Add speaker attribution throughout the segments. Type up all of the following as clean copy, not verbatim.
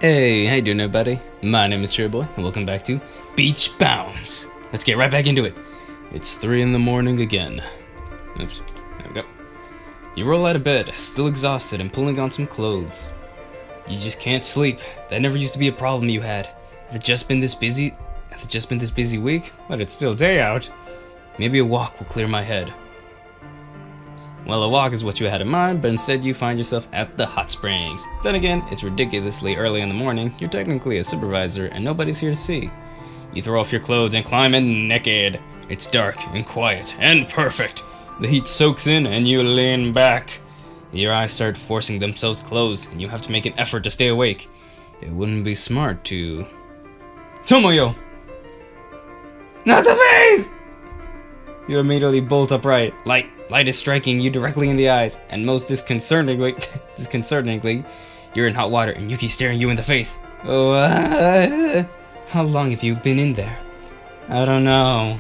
Speaker 1: Hey, how you doing everybody? My name is CherryBoy, and welcome back to Beach Bounce. Let's get right back into it. It's 3 in the morning again. Oops, there we go. You roll out of bed, still exhausted and pulling on some clothes. You just can't sleep. That never used to be a problem you had. Has it just been this busy week? But it's still day out. Maybe a walk will clear my head. Well, a walk is what you had in mind, but instead you find yourself at the hot springs. Then again, it's ridiculously early in the morning, you're technically a supervisor, and nobody's here to see. You throw off your clothes and climb in naked. It's dark and quiet and perfect. The heat soaks in and you lean back. Your eyes start forcing themselves closed, and you have to make an effort to stay awake. It wouldn't be smart to... Tomoyo! Not the face! You immediately bolt upright. Light is striking you directly in the eyes, and most disconcertingly, you're in hot water and Yuki's staring you in the face. Oh, how long have you been in there? I don't know.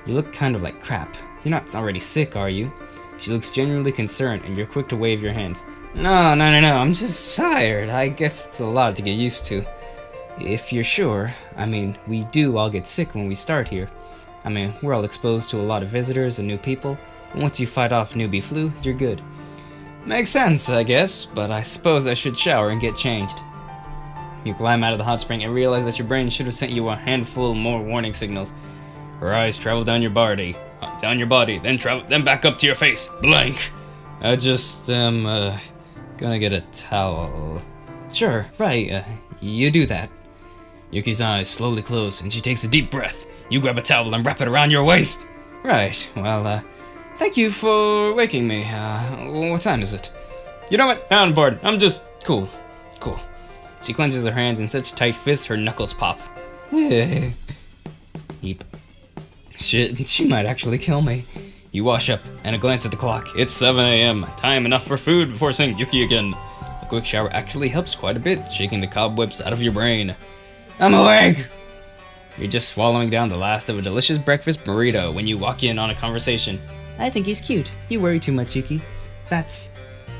Speaker 1: You look kind of like crap. You're not already sick, are you? She looks genuinely concerned, and you're quick to wave your hands. No, I'm just tired. I guess it's a lot to get used to. If you're sure, I mean, we do all get sick when we start here. I mean, we're all exposed to a lot of visitors and new people. Once you fight off newbie flu, you're good. Makes sense, I guess, but I suppose I should shower and get changed. You climb out of the hot spring and realize that your brain should have sent you a handful more warning signals. Her eyes travel down your body, then back up to your face, blank. I just gonna get a towel. Sure, right, you do that. Yuki's eyes slowly close, and she takes a deep breath. You grab a towel and wrap it around your waist. Right, well, thank you for waking me. What time is it? You know what? I'm bored. I'm just cool. She clenches her hands in such tight fists her knuckles pop. Heep. Shit, she might actually kill me. You wash up, and a glance at the clock. It's 7 a.m. Time enough for food before seeing Yuki again. A quick shower actually helps quite a bit, shaking the cobwebs out of your brain. I'm awake! You're just swallowing down the last of a delicious breakfast burrito when you walk in on a conversation. I think he's cute. You worry too much, Yuki. That's...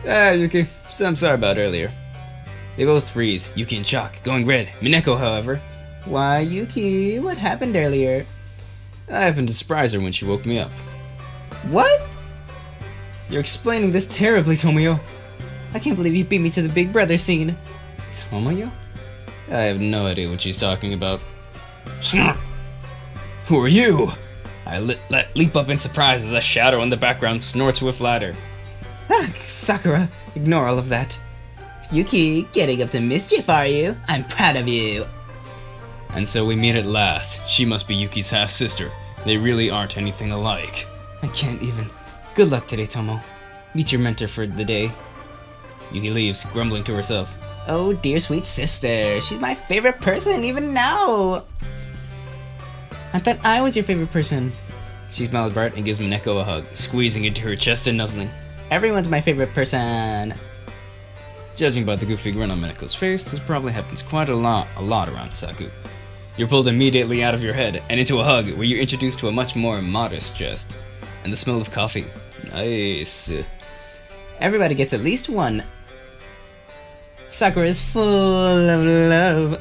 Speaker 1: Yuki. I'm sorry about earlier. They both freeze, Yuki in shock, going red. Mineko, however. Why, Yuki? What happened earlier? I happened to surprise her when she woke me up. What? You're explaining this terribly, Tomoyo. I can't believe you beat me to the big brother scene. Tomoyo? I have no idea what she's talking about. Who are you? I leap up in surprise as a shadow in the background snorts with laughter. Sakura, ignore all of that. Yuki, getting up to mischief, are you? I'm proud of you. And so we meet at last. She must be Yuki's half-sister. They really aren't anything alike. I can't even. Good luck today, Tomo. Meet your mentor for the day. Yuki leaves, grumbling to herself. Oh, dear sweet sister. She's my favorite person even now. I thought I was your favorite person. She smiles bright and gives Mineko a hug, squeezing into her chest and nuzzling. Everyone's my favorite person. Judging by the goofy grin on Mineko's face, this probably happens quite a lot around Saku. You're pulled immediately out of your head and into a hug where you're introduced to a much more modest jest. And the smell of coffee. Nice. Everybody gets at least one. Sakura is full of love.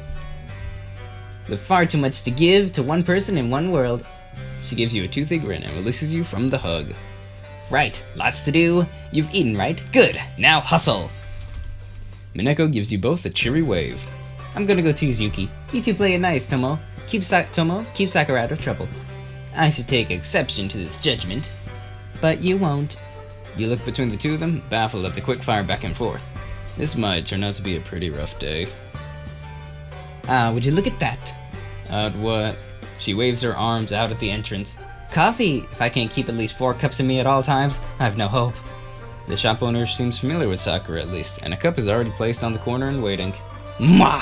Speaker 1: With far too much to give to one person in one world. She gives you a toothy grin and releases you from the hug. Right, lots to do. You've eaten, right? Good, now hustle. Mineko gives you both a cheery wave. I'm gonna go tease Yuki. You two play it nice, Tomo. Keep Sakura out of trouble. I should take exception to this judgment. But you won't. You look between the two of them, baffled at the quick fire back and forth. This might turn out to be a pretty rough day. Would you look at that? What? She waves her arms out at the entrance. Coffee! If I can't keep at least 4 cups of me at all times, I have no hope. The shop owner seems familiar with Sakura at least, and a cup is already placed on the corner and waiting. Mwah!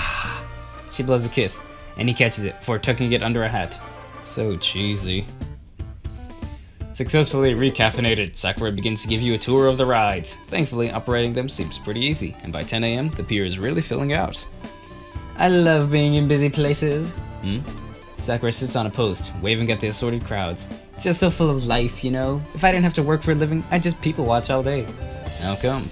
Speaker 1: She blows a kiss, and he catches it before tucking it under a hat. So cheesy. Successfully recaffeinated, Sakura begins to give you a tour of the rides. Thankfully, operating them seems pretty easy, and by 10 a.m., the pier is really filling out. I love being in busy places. Sakura sits on a post, waving at the assorted crowds. It's just so full of life, you know? If I didn't have to work for a living, I'd just people watch all day. How come?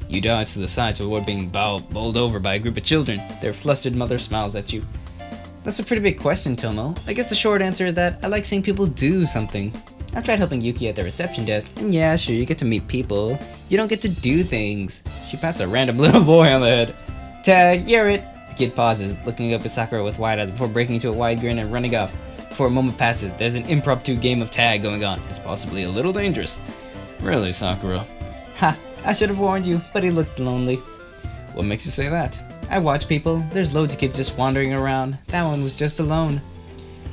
Speaker 1: You dodge to the side to avoid being bowled over by a group of children. Their flustered mother smiles at you. That's a pretty big question, Tomo. I guess the short answer is that I like seeing people do something. I've tried helping Yuki at the reception desk, and yeah, sure, you get to meet people. You don't get to do things. She pats a random little boy on the head. Tag, you're it. The kid pauses, looking up at Sakura with wide eyes before breaking into a wide grin and running off. Before a moment passes, there's an impromptu game of tag going on. It's possibly a little dangerous. Really, Sakura? Ha, I should have warned you, but he looked lonely. What makes you say that? I watch people. There's loads of kids just wandering around. That one was just alone.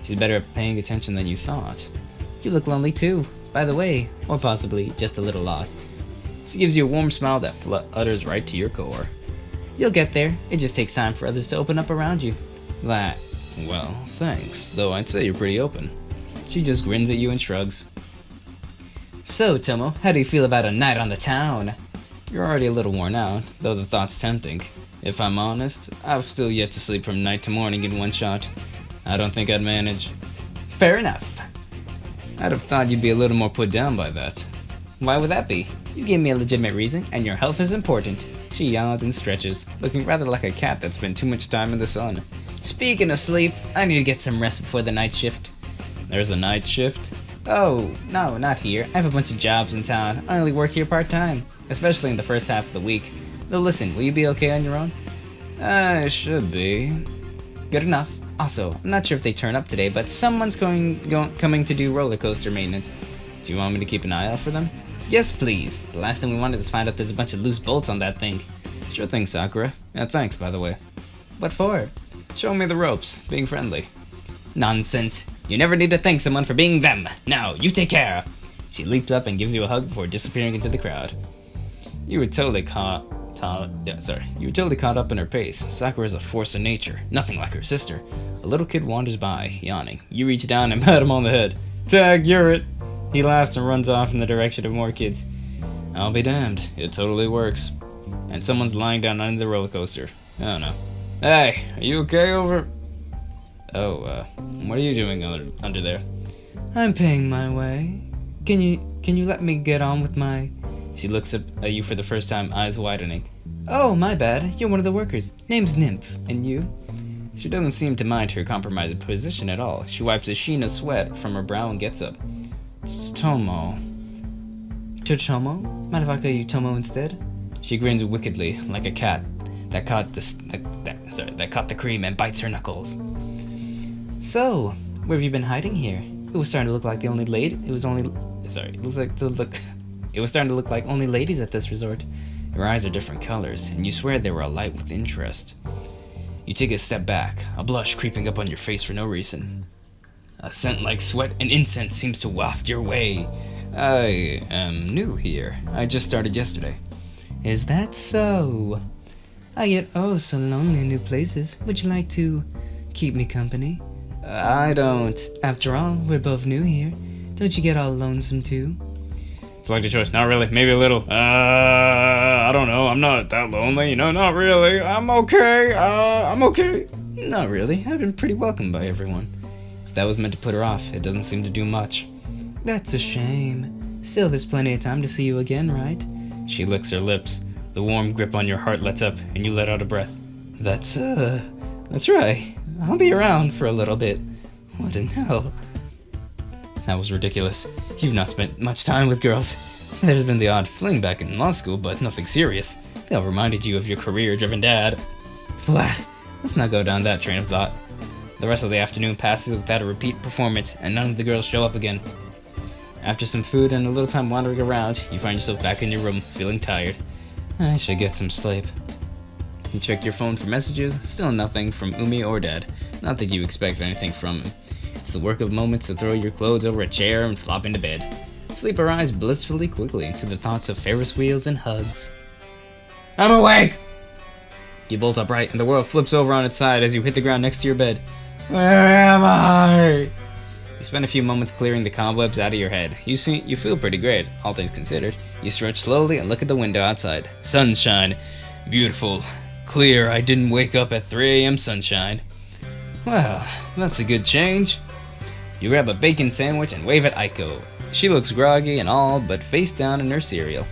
Speaker 1: She's better at paying attention than you thought. You look lonely too, by the way, or possibly just a little lost. She gives you a warm smile that flutters right to your core. You'll get there. It just takes time for others to open up around you. Well, thanks, though I'd say you're pretty open. She just grins at you and shrugs. So, Tomo, how do you feel about a night on the town? You're already a little worn out, though the thought's tempting. If I'm honest, I've still yet to sleep from night to morning in one shot. I don't think I'd manage. Fair enough. I'd have thought you'd be a little more put down by that. Why would that be? You gave me a legitimate reason, and your health is important. She yawns and stretches, looking rather like a cat that's spent too much time in the sun. Speaking of sleep, I need to get some rest before the night shift. There's a night shift? Oh, no, not here. I have a bunch of jobs in town. I only work here part-time, especially in the first half of the week. Though listen, will you be okay on your own? I should be. Good enough. Also, I'm not sure if they turn up today, but someone's coming to do roller coaster maintenance. Do you want me to keep an eye out for them? Yes, please. The last thing we want is to find out there's a bunch of loose bolts on that thing. Sure thing, Sakura. Yeah, thanks, by the way. What for? Showing me the ropes, being friendly. Nonsense. You never need to thank someone for being them. Now, you take care. She leaps up and gives you a hug before disappearing into the crowd. You were totally caught up in her pace. Sakura's a force of nature, nothing like her sister. A little kid wanders by, yawning. You reach down and pat him on the head. Tag, you're it. He laughs and runs off in the direction of more kids. I'll be damned, it totally works. And someone's lying down under the roller coaster. I don't know. Hey, are you okay over? Oh, what are you doing under there? I'm paying my way. Can you let me get on with my... She looks up at you for the first time, eyes widening. Oh, my bad. You're one of the workers. Name's Nymph. And you? She doesn't seem to mind her compromised position at all. She wipes a sheen of sweat from her brow and gets up. It's Tomo. Tomo? Mind if I call you Tomo instead? She grins wickedly, like a cat that caught the cream and bites her knuckles. So, where have you been hiding here? It was starting to look like the only lady. It was starting to look like only ladies at this resort. Your eyes are different colors, and you swear they were alight with interest. You take a step back, a blush creeping up on your face for no reason. A scent like sweat and incense seems to waft your way. I am new here. I just started yesterday. Is that so? I get oh so lonely in new places. Would you like to keep me company? I don't. After all, we're both new here. Don't you get all lonesome too? Select a choice. Not really. Maybe a little. I don't know. I'm not that lonely. You know, not really. I'm okay. I'm okay. Not really. I've been pretty welcomed by everyone. If that was meant to put her off, it doesn't seem to do much. That's a shame. Still, there's plenty of time to see you again, right? She licks her lips. The warm grip on your heart lets up, and you let out a breath. That's right. I'll be around for a little bit. What in hell? That was ridiculous. You've not spent much time with girls. There's been the odd fling back in law school, but nothing serious. They all reminded you of your career-driven dad. Blah. Let's not go down that train of thought. The rest of the afternoon passes without a repeat performance, and none of the girls show up again. After some food and a little time wandering around, you find yourself back in your room, feeling tired. I should get some sleep. You check your phone for messages, still nothing from Umi or Dad. Not that you expect anything from him. It's the work of moments to throw your clothes over a chair and flop into bed. Sleep arrives blissfully quickly to the thoughts of Ferris wheels and hugs. I'm awake! You bolt upright and the world flips over on its side as you hit the ground next to your bed. Where am I? You spend a few moments clearing the cobwebs out of your head. You feel pretty great, all things considered. You stretch slowly and look at the window outside. Sunshine. Beautiful. Clear, I didn't wake up at 3 a.m. sunshine. Well, that's a good change. You grab a bacon sandwich and wave at Aiko. She looks groggy and all, but face down in her cereal.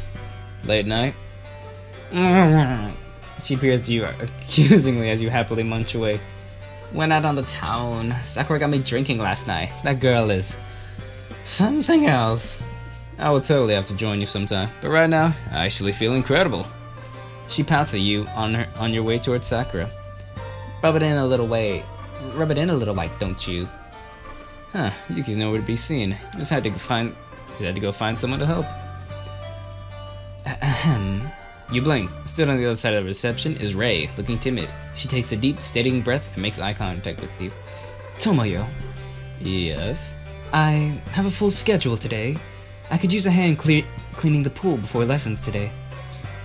Speaker 1: Late night? She peers at you accusingly as you happily munch away. Went out on the town. Sakura got me drinking last night. That girl is something else. I will totally have to join you sometime, but right now, I actually feel incredible. She pouts at you on your way towards Sakura. Rub it in a little way, don't you? Huh, Yuki's nowhere to be seen. Just had to go find someone to help. Ahem. You blink. Stood on the other side of the reception is Rei, looking timid. She takes a deep, steadying breath and makes eye contact with you. Tomoyo. Yes? I have a full schedule today. I could use a hand cleaning the pool before lessons today.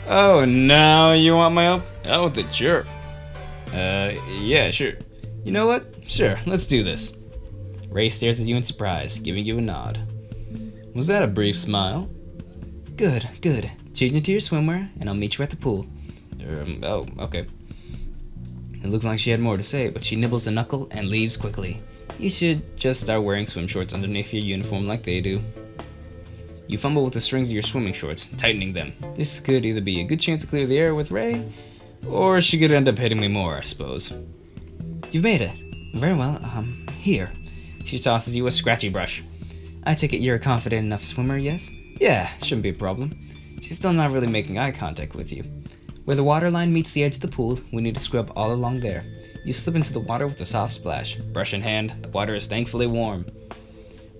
Speaker 1: Oh, now you want my help? Out with it, sure. Yeah, sure. You know what? Sure, let's do this. Rei stares at you in surprise, giving you a nod. Was that a brief smile? Good, good. Change into your swimwear, and I'll meet you at the pool. Oh, okay. It looks like she had more to say, but she nibbles a knuckle and leaves quickly. You should just start wearing swim shorts underneath your uniform like they do. You fumble with the strings of your swimming shorts, tightening them. This could either be a good chance to clear the air with Rei, or she could end up hitting me more, I suppose. You've made it. Very well, here. She tosses you a scratchy brush. I take it you're a confident enough swimmer, yes? Yeah, shouldn't be a problem. She's still not really making eye contact with you. Where the water line meets the edge of the pool, we need to scrub all along there. You slip into the water with a soft splash. Brush in hand, the water is thankfully warm.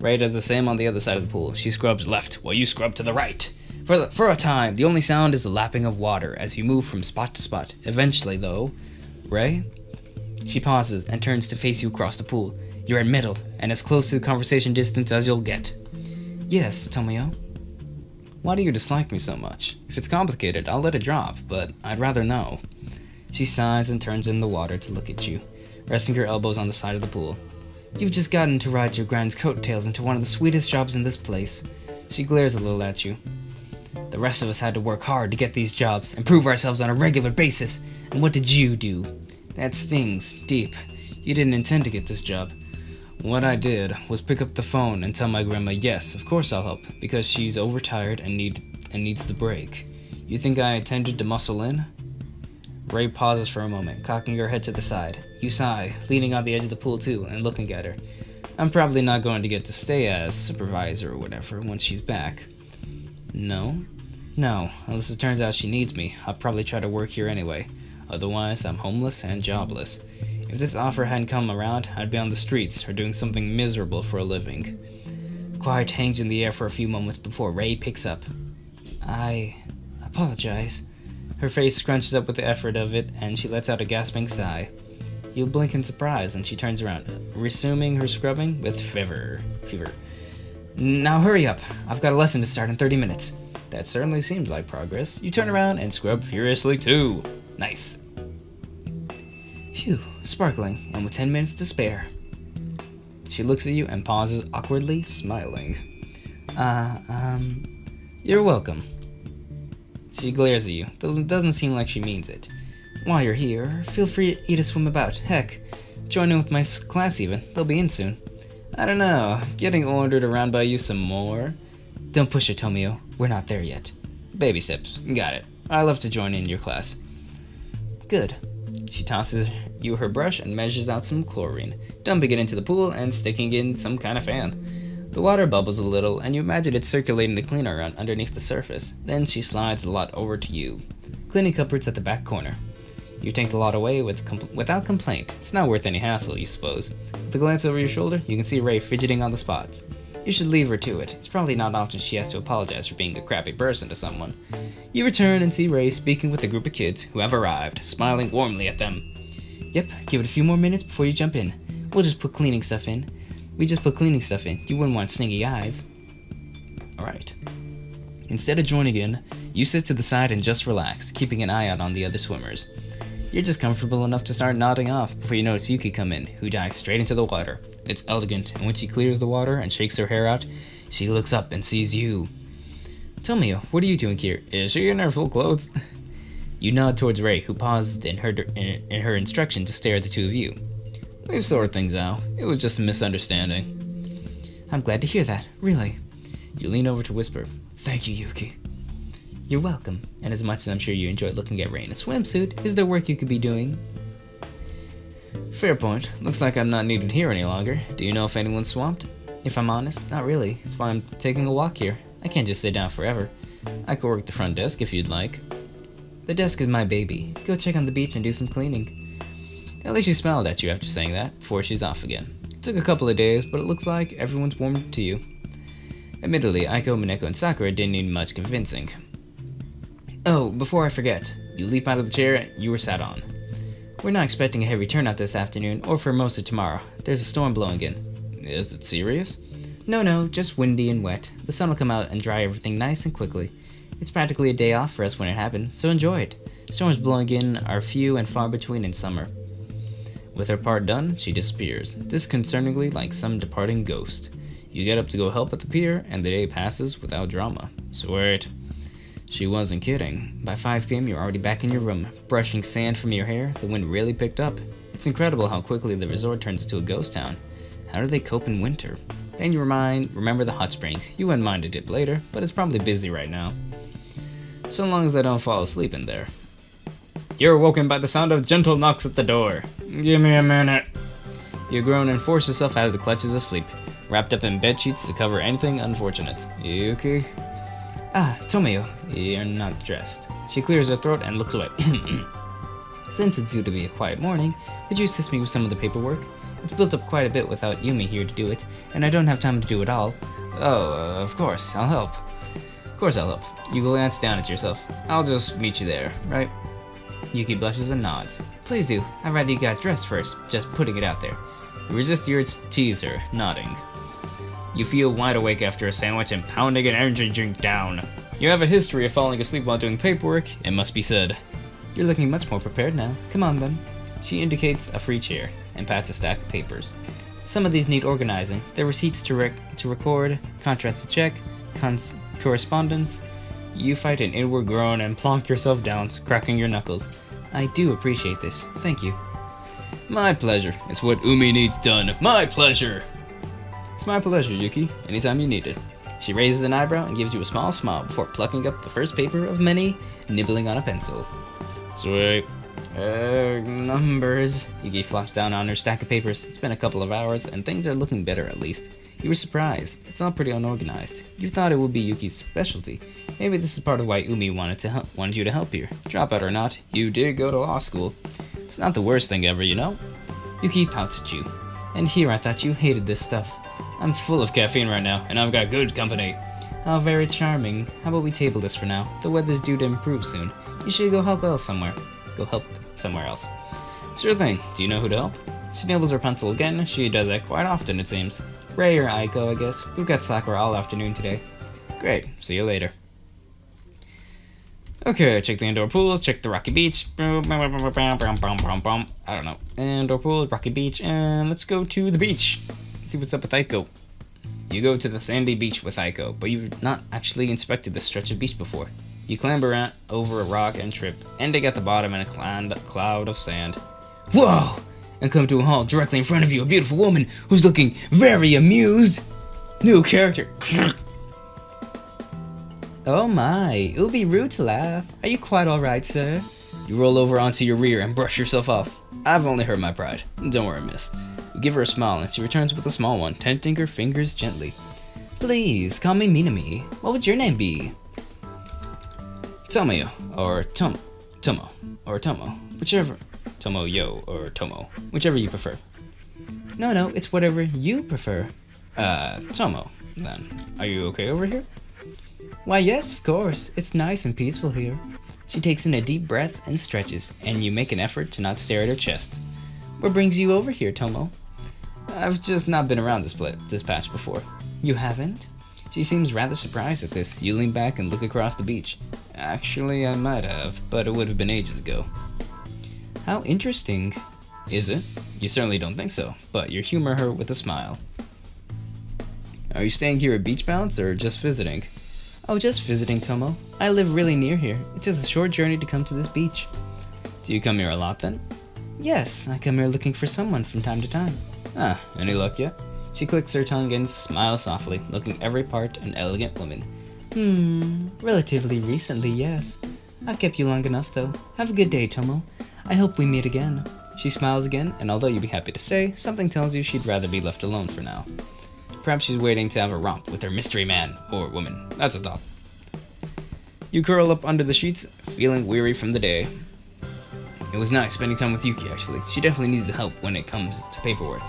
Speaker 1: Rei does the same on the other side of the pool. She scrubs left, while you scrub to the right. For a time, the only sound is the lapping of water as you move from spot to spot. Eventually, though, Rei? She pauses and turns to face you across the pool. You're in middle, and as close to the conversation distance as you'll get. Yes, Tomoyo. Why do you dislike me so much? If it's complicated, I'll let it drop, but I'd rather know. She sighs and turns in the water to look at you, resting her elbows on the side of the pool. You've just gotten to ride your grand's coattails into one of the sweetest jobs in this place. She glares a little at you. The rest of us had to work hard to get these jobs and prove ourselves on a regular basis. And what did you do? That stings deep. You didn't intend to get this job. What I did was pick up the phone and tell my grandma, yes, of course I'll help, because she's overtired and needs the break. You think I intended to muscle in? Rei pauses for a moment, cocking her head to the side. You sigh, leaning on the edge of the pool too, and looking at her. I'm probably not going to get to stay as supervisor or whatever once she's back. No? No, unless it turns out she needs me. I'll probably try to work here anyway. Otherwise, I'm homeless and jobless. If this offer hadn't come around, I'd be on the streets or doing something miserable for a living. Quiet hangs in the air for a few moments before Rei picks up. I apologize. Her face scrunches up with the effort of it, and she lets out a gasping sigh. You blink in surprise, and she turns around, resuming her scrubbing with fever. Now hurry up. I've got a lesson to start in 30 minutes. That certainly seems like progress. You turn around and scrub furiously too. Nice. Phew, sparkling, and with 10 minutes to spare. She looks at you and pauses awkwardly, smiling. You're welcome. She glares at you. Doesn't seem like she means it. While you're here, feel free to swim about. Heck, join in with my class even. They'll be in soon. I don't know, getting ordered around by you some more? Don't push it, Tomio. We're not there yet. Baby steps. Got it. I'd love to join in your class. Good. She tosses you her brush and measures out some chlorine, dumping it into the pool and sticking in some kind of fan. The water bubbles a little, and you imagine it circulating the cleaner underneath the surface. Then she slides the lot over to you. Cleaning cupboards at the back corner. You take the lot away without complaint. It's not worth any hassle, you suppose. With a glance over your shoulder, you can see Rei fidgeting on the spots. You should leave her to it. It's probably not often she has to apologize for being a crappy person to someone. You return and see Rei speaking with a group of kids who have arrived, smiling warmly at them. Yep, give it a few more minutes before you jump in. We just put cleaning stuff in. You wouldn't want stingy eyes. Alright. Instead of joining in, you sit to the side and just relax, keeping an eye out on the other swimmers. You're just comfortable enough to start nodding off before you notice Yuki come in, who dives straight into the water. It's elegant, and when she clears the water and shakes her hair out, she looks up and sees you. Tomio, what are you doing here? Is she in her full clothes? You nod towards Rei, who paused in her instruction to stare at the two of you. We've sorted things out. It was just a misunderstanding. I'm glad to hear that, really. You lean over to whisper, Thank you, Yuki. You're welcome, and as much as I'm sure you enjoyed looking at Ray in a swimsuit, is there work you could be doing? Fair point. Looks like I'm not needed here any longer. Do you know if anyone's swamped? If I'm honest, not really. That's why I'm taking a walk here. I can't just sit down forever. I could work the front desk if you'd like. The desk is my baby. Go check on the beach and do some cleaning. At least she smiled at you after saying that, before she's off again. It took a couple of days, but it looks like everyone's warmed to you. Admittedly, Aiko, Mineko, and Sakura didn't need much convincing. Oh, before I forget, you leap out of the chair you were sat on. We're not expecting a heavy turnout this afternoon, or for most of tomorrow. There's a storm blowing in. Is it serious? No, just windy and wet. The sun will come out and dry everything nice and quickly. It's practically a day off for us when it happens, so enjoy it. Storms blowing in are few and far between in summer. With her part done, she disappears, disconcertingly like some departing ghost. You get up to go help at the pier, and the day passes without drama. Sweet. She wasn't kidding. By 5 p.m. you're already back in your room, brushing sand from your hair. The wind really picked up. It's incredible how quickly the resort turns into a ghost town. How do they cope in winter? Then you remember the hot springs. You wouldn't mind a dip later, but it's probably busy right now. So long as I don't fall asleep in there. You're awoken by the sound of gentle knocks at the door. Give me a minute. You groan and force yourself out of the clutches of sleep, wrapped up in bed sheets to cover anything unfortunate. Yuki? Ah, Tomoyo, you're not dressed. She clears her throat and looks away. Since it's due to be a quiet morning, could you assist me with some of the paperwork? It's built up quite a bit without Yumi here to do it, and I don't have time to do it all. Oh, of course, I'll help. Of course I'll help. You glance down at yourself. I'll just meet you there, right? Yuki blushes and nods. Please do. I'd rather you got dressed first, just putting it out there. You resist the urge to tease her, nodding. You feel wide awake after a sandwich and pounding an energy drink down. You have a history of falling asleep while doing paperwork, it must be said. You're looking much more prepared now. Come on then. She indicates a free chair and pats a stack of papers. Some of these need organizing. They're receipts to record, contracts to check, correspondence. You fight an inward groan and plonk yourself down, cracking your knuckles. I do appreciate this. Thank you. My pleasure. It's what Umi needs done. My pleasure. It's my pleasure, Yuki. Anytime you need it. She raises an eyebrow and gives you a small smile before plucking up the first paper of many, nibbling on a pencil. Sweet. Numbers. Yuki flops down on her stack of papers. It's been a couple of hours, and things are looking better at least. You were surprised. It's all pretty unorganized. You thought it would be Yuki's specialty. Maybe this is part of why Umi wanted you to help here. Dropout or not, you did go to law school. It's not the worst thing ever, you know? Yuki pouts at you. And here I thought you hated this stuff. I'm full of caffeine right now, and I've got good company. How very charming. How about we table this for now? The weather's due to improve soon. You should go help somewhere else. Sure thing. Do you know who to help? She nibbles her pencil again. She does that quite often, it seems. Ray or Aiko, I guess. We've got Sakura all afternoon today. Great. See you later. Okay, check the indoor pool, check the rocky beach. I don't know. Indoor pool, rocky beach, and let's go to the beach. See what's up with Aiko. You go to the sandy beach with Aiko, but you've not actually inspected this stretch of beach before. You clamber over a rock and trip, ending at the bottom in a cloud of sand. Whoa! And come to a halt directly in front of you, a beautiful woman who's looking very amused. New character. Oh my, it would be rude to laugh. Are you quite alright, sir? You roll over onto your rear and brush yourself off. I've only hurt my pride. Don't worry, miss. You give her a smile and she returns with a small one, tenting her fingers gently. Please, call me Minami. What would your name be? Tomoyo, or Tomo, or Tomo, whichever. Tomoyo, or Tomo, whichever you prefer. No, it's whatever you prefer. Tomo, then. Are you okay over here? Why, yes, of course. It's nice and peaceful here. She takes in a deep breath and stretches, and you make an effort to not stare at her chest. What brings you over here, Tomo? I've just not been around this patch before. You haven't? She seems rather surprised at this. You lean back and look across the beach. Actually, I might have, but it would have been ages ago. How interesting. Is it? You certainly don't think so, but you humor her with a smile. Are you staying here at Beach Bounce, or just visiting? Oh, just visiting, Tomo. I live really near here. It's just a short journey to come to this beach. Do you come here a lot then? Yes, I come here looking for someone from time to time. Ah, any luck yet? She clicks her tongue and smiles softly, looking every part an elegant woman.
Speaker 2: Relatively recently, yes. I've kept you long enough, though. Have a good day, Tomo. I hope we meet again.
Speaker 1: She smiles again, and although you'd be happy to stay, something tells you she'd rather be left alone for now. Perhaps she's waiting to have a romp with her mystery man or woman. That's a thought. You curl up under the sheets, feeling weary from the day. It was nice spending time with Yuki, actually. She definitely needs the help when it comes to paperwork.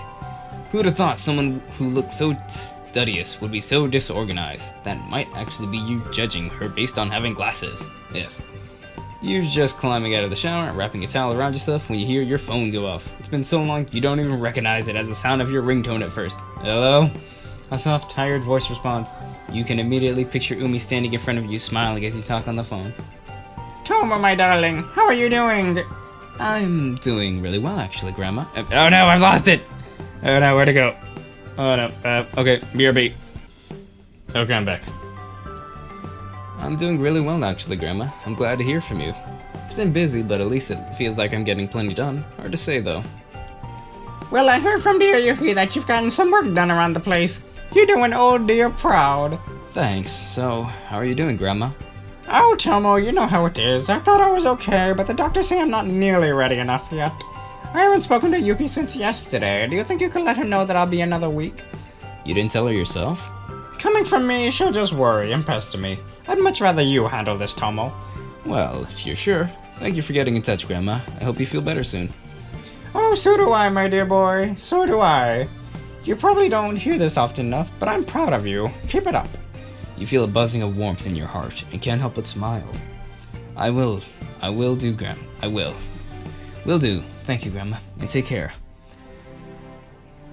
Speaker 1: Who'd have thought someone who looked so studious would be so disorganized? That might actually be you judging her based on having glasses. Yes. You're just climbing out of the shower and wrapping a towel around yourself when you hear your phone go off. It's been so long you don't even recognize it as the sound of your ringtone at first. Hello? A soft, tired voice responds. You can immediately picture Umi standing in front of you, smiling as you talk on the phone.
Speaker 2: Tomo, my darling, how are you doing?
Speaker 1: I'm doing really well, actually, Grandma. Oh no, I've lost it! Oh no, where'd it go? Oh no, okay, BRB. Okay, I'm back. I'm doing really well, actually, Grandma. I'm glad to hear from you. It's been busy, but at least it feels like I'm getting plenty done. Hard to say, though.
Speaker 2: Well, I heard from dear Yuki that you've gotten some work done around the place. You're doing old dear proud.
Speaker 1: Thanks. So, how are you doing, Grandma?
Speaker 2: Oh, Tomo, you know how it is. I thought I was okay, but the doctors say I'm not nearly ready enough yet. I haven't spoken to Yuki since yesterday. Do you think you could let her know that I'll be another week?
Speaker 1: You didn't tell her yourself?
Speaker 2: Coming from me, she'll just worry and pester me. I'd much rather you handle this, Tomo.
Speaker 1: Well, if you're sure. Thank you for getting in touch, Grandma. I hope you feel better soon.
Speaker 2: Oh, so do I, my dear boy. So do I. You probably don't hear this often enough, but I'm proud of you. Keep it up.
Speaker 1: You feel a buzzing of warmth in your heart and can't help but smile. I will do, Grandma. I will. Will do. Thank you, Grandma, and take care.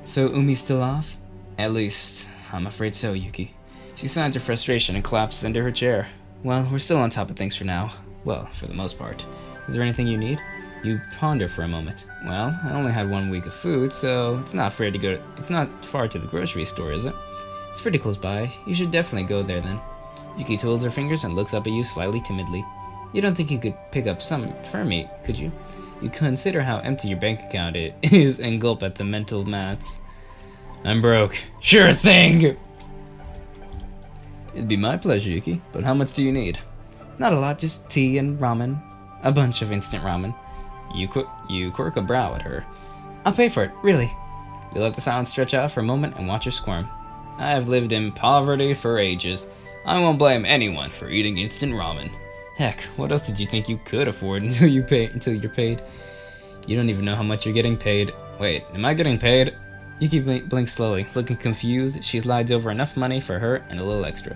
Speaker 1: So Umi's still off? At least, I'm afraid so, Yuki. She signs her frustration and collapses into her chair. Well, we're still on top of things for now. Well, for the most part. Is there anything you need? You ponder for a moment. Well, I only had 1 week of food, so it's not far to the grocery store, is it? It's pretty close by. You should definitely go there then. Yuki twiddles her fingers and looks up at you slightly timidly. You don't think you could pick up some for me, could you? You consider how empty your bank account is and gulp at the mental maths. I'm broke. Sure thing! It'd be my pleasure, Yuki, but how much do you need? Not a lot, just tea and ramen. A bunch of instant ramen. You quirk a brow at her. I'll pay for it, really. You let the silence stretch out for a moment and watch her squirm. I have lived in poverty for ages. I won't blame anyone for eating instant ramen. Heck, what else did you think you could afford until you're paid? You don't even know how much you're getting paid. Wait, am I getting paid? Yuki blinks slowly, looking confused. She slides over enough money for her and a little extra.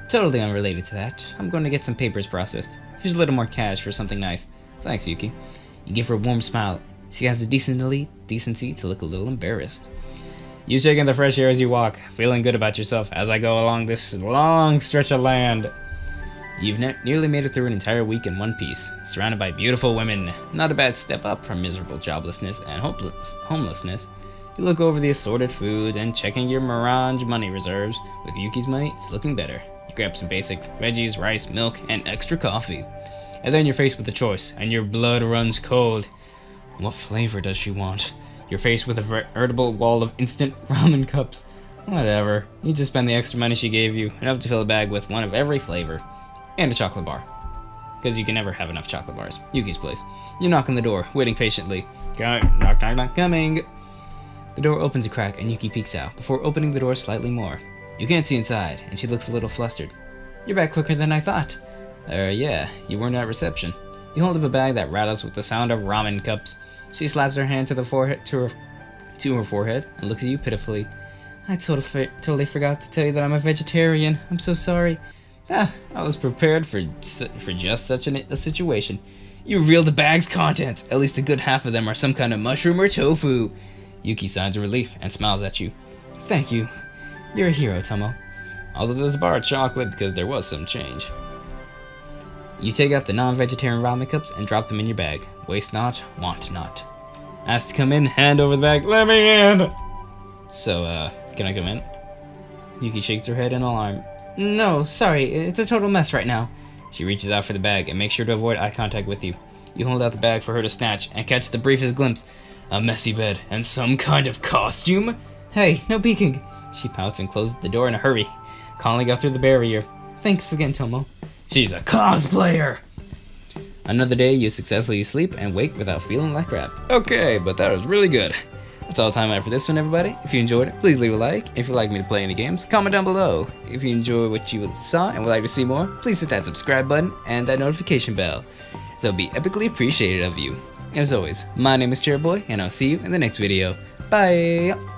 Speaker 1: Totally unrelated to that. I'm going to get some papers processed. Here's a little more cash for something nice. Thanks, Yuki. You give her a warm smile. She has the decency to look a little embarrassed. You take in the fresh air as you walk, feeling good about yourself as I go along this long stretch of land. You've nearly made it through an entire week in one piece, surrounded by beautiful women. Not a bad step up from miserable joblessness and homelessness. You look over the assorted foods and checking your Mirage money reserves. With Yuki's money, it's looking better. You grab some basics, veggies, rice, milk, and extra coffee. And then you're faced with a choice, and your blood runs cold. What flavor does she want? You're faced with a veritable wall of instant ramen cups. Whatever. You just spend the extra money she gave you, enough to fill a bag with one of every flavor. And a chocolate bar. Because you can never have enough chocolate bars. Yuki's place. You knock on the door, waiting patiently. Knock, coming. The door opens a crack and Yuki peeks out, before opening the door slightly more. You can't see inside, and she looks a little flustered. You're back quicker than I thought. Yeah, you weren't at reception. You hold up a bag that rattles with the sound of ramen cups. She slaps her hand to her forehead and looks at you pitifully. I totally forgot to tell you that I'm a vegetarian. I'm so sorry. I was prepared for just such a situation. You reveal the bag's contents. At least a good half of them are some kind of mushroom or tofu. Yuki signs a relief and smiles at you. Thank you. You're a hero, Tomo. Although there's a bar of chocolate because there was some change. You take out the non-vegetarian ramen cups and drop them in your bag. Waste not, want not. Asked to come in, hand over the bag. Let me in! So, can I come in? Yuki shakes her head in alarm. No, sorry, it's a total mess right now. She reaches out for the bag and makes sure to avoid eye contact with you. You hold out the bag for her to snatch and catch the briefest glimpse. A messy bed and some kind of costume? Hey, no peeking. She pouts and closes the door in a hurry, calling out through the barrier. Thanks again, Tomo. She's a cosplayer! Another day you successfully sleep and wake without feeling like crap. Okay, but that was really good. That's all the time I have for this one, everybody. If you enjoyed it, please leave a like. If you'd like me to play any games, comment down below. If you enjoy what you saw and would like to see more, please hit that subscribe button and that notification bell. They'll be epically appreciated of you. And as always, my name is CherryBoy, and I'll see you in the next video. Bye!